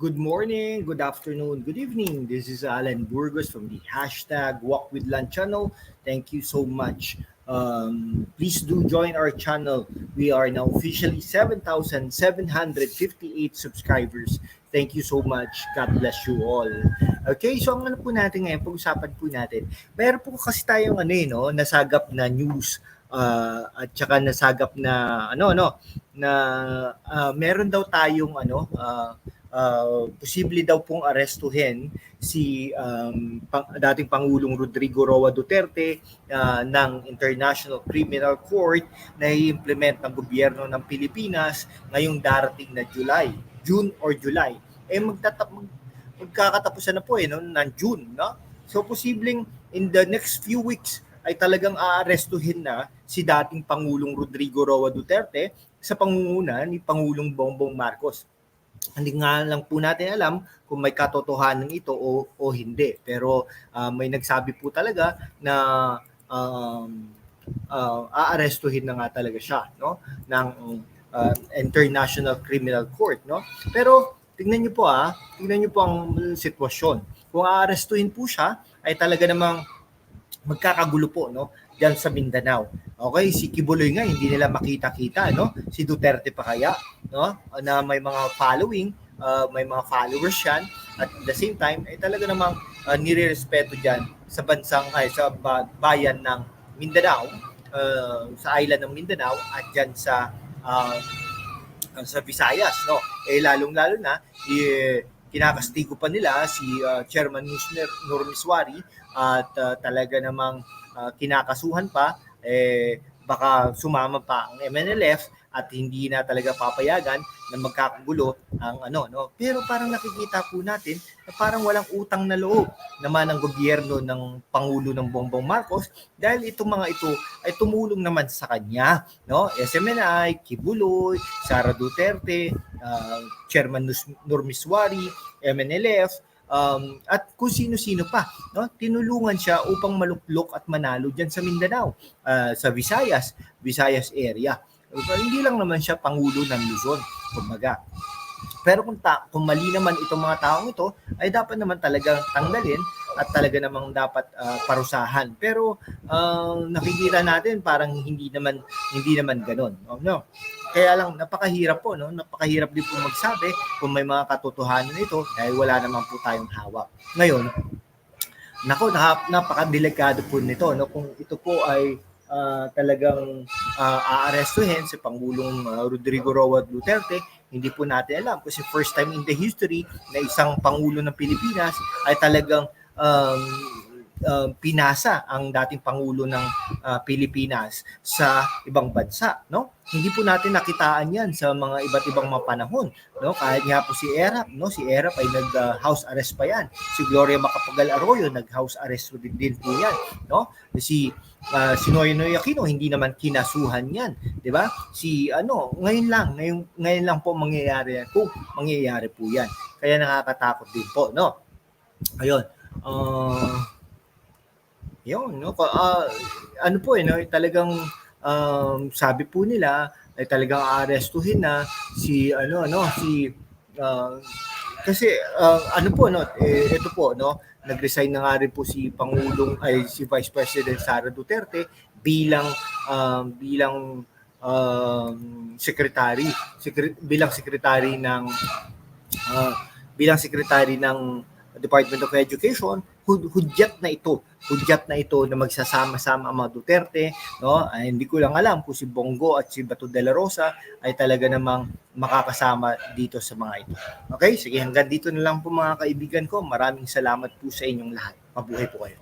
Good morning, good afternoon, good evening. This is Alan Burgos from the hashtag Walk with Lan channel. Thank you so much. Please do join our channel. We are now officially 7,758 subscribers. Thank you so much. God bless you all. Okay, so ang ano po natin ngayon, pag-usapan po natin, meron po kasi tayong nasagap na news at saka nasagap na na meron daw tayong posible daw pong arestuhin si dating Pangulong Rodrigo Roa Duterte ng International Criminal Court na i-implement ng gobyerno ng Pilipinas ngayong darating na June or July. Magkakatapusan na po ng June, no? So posibleng in the next few weeks ay talagang aarestuhin na si dating Pangulong Rodrigo Roa Duterte sa pangunguna ni Pangulong Bongbong Marcos. Hindi nga lang po natin alam kung may katotohanan ito o hindi. Pero may nagsabi po talaga na aarestuhin na nga talaga siya, no, ng International Criminal Court, no. Pero tingnan niyo po ang sitwasyon. Kung aarestuhin po siya ay talaga namang magkakagulo po, no, diyan sa Mindanao. Okay, si Kibuloy nga hindi nila makita-kita, no? Si Duterte pa kaya, no? Na may mga following, may mga followers yan at at the same time ay talaga namang nirerespeto diyan sa sa bayan ng Mindanao, sa island ng Mindanao at diyan sa Visayas, no? Lalong-lalo na kinakastigo pa nila si Chairman Nurmiswari at talaga namang kinakasuhan pa, baka sumama pa ang MNLF at hindi na talaga papayagan na magkakagulo ang Pero parang nakikita po natin na parang walang utang na loob naman ang gobyerno ng Pangulo ng Bongbong Marcos dahil itong mga ito ay tumulong naman sa kanya, no? SMNI, Kibuloy, Sara Duterte, Chairman Nurmiswari, MNLF, at kung sino-sino pa, no? Tinulungan siya upang maluklok at manalo diyan sa Mindanao, sa Visayas area. Hindi lang naman siya pangulo ng Luzon, kumbaga. Pero kung mali naman itong mga taong ito, ay dapat naman talagang tanggalin at talaga namang dapat parusahan. Pero nakikita natin parang hindi naman ganoon, no? Kaya lang napakahirap po, no? Napakahirap din po magsabi kung may mga katotohanan ito dahil wala naman po tayong hawak. Ngayon, napakadelikado po nito, no? Kung ito po ay talagang aarestuhin si Pangulong Rodrigo Roa Duterte, hindi po natin alam kasi first time in the history na isang Pangulo ng Pilipinas ay talagang pinasa ang dating Pangulo ng Pilipinas sa ibang bansa, no? Hindi po natin nakitaan yan sa mga iba't ibang mga panahon, no? Kahit nga po si Erap, no? Si Erap ay nag-house arrest pa yan. Si Gloria Macapagal Arroyo nag-house arrest din po yan, no? Si Noynoy Aquino hindi naman kinasuhan yan, 'di ba? Ngayon lang po mangyayari po yan. Kaya nakakatakot din po, no? Ayun. Yun, no? Talagang sabi po nila ay talagang aarestuhin na si kasi ito po, no, nag-resign na nga rin po si Vice President Sara Duterte bilang secretary ng Department of Education. Hudyat na ito na magsasama-sama ang mga Duterte, no? Ay, hindi ko lang alam kung si Bongo at si Bato de la Rosa ay talaga namang makakasama dito sa mga ito. Okay, sige, hanggang dito na lang po mga kaibigan ko. Maraming salamat po sa inyong lahat. Mabuhay po kayo.